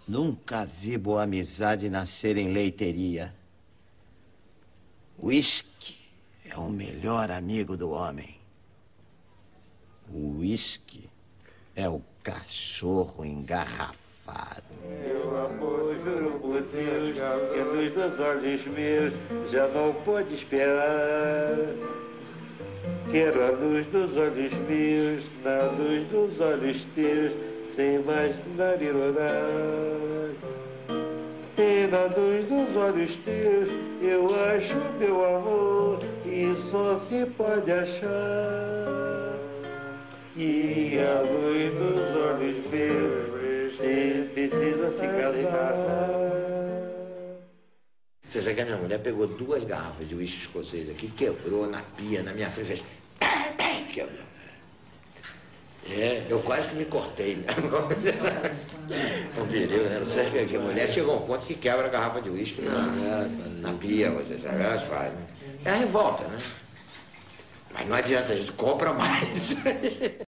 Nunca vi boa amizade nascer em leiteria. Uísque é o melhor amigo do homem. O uísque é o cachorro engarrafado. Meu amor, juro por Deus, que a luz dos olhos meus já não pode esperar. Quero a luz dos olhos meus, na luz dos olhos teus, sem mais larirorar. E na luz dos olhos teus, eu acho meu amor, e só se pode achar. E a luz dos olhos meus, você precisa se casar. Você sabe que a minha mulher pegou 2 garrafas de uísque escocês aqui, quebrou na pia, na minha frente, fez... Quebrou. Eu quase que me cortei, né? Um perigo, né? Você sabe que a mulher chegou a um ponto que quebra a garrafa de uísque na pia, você sabe, elas fazem. É a revolta, né? Mas não adianta, a gente compra mais.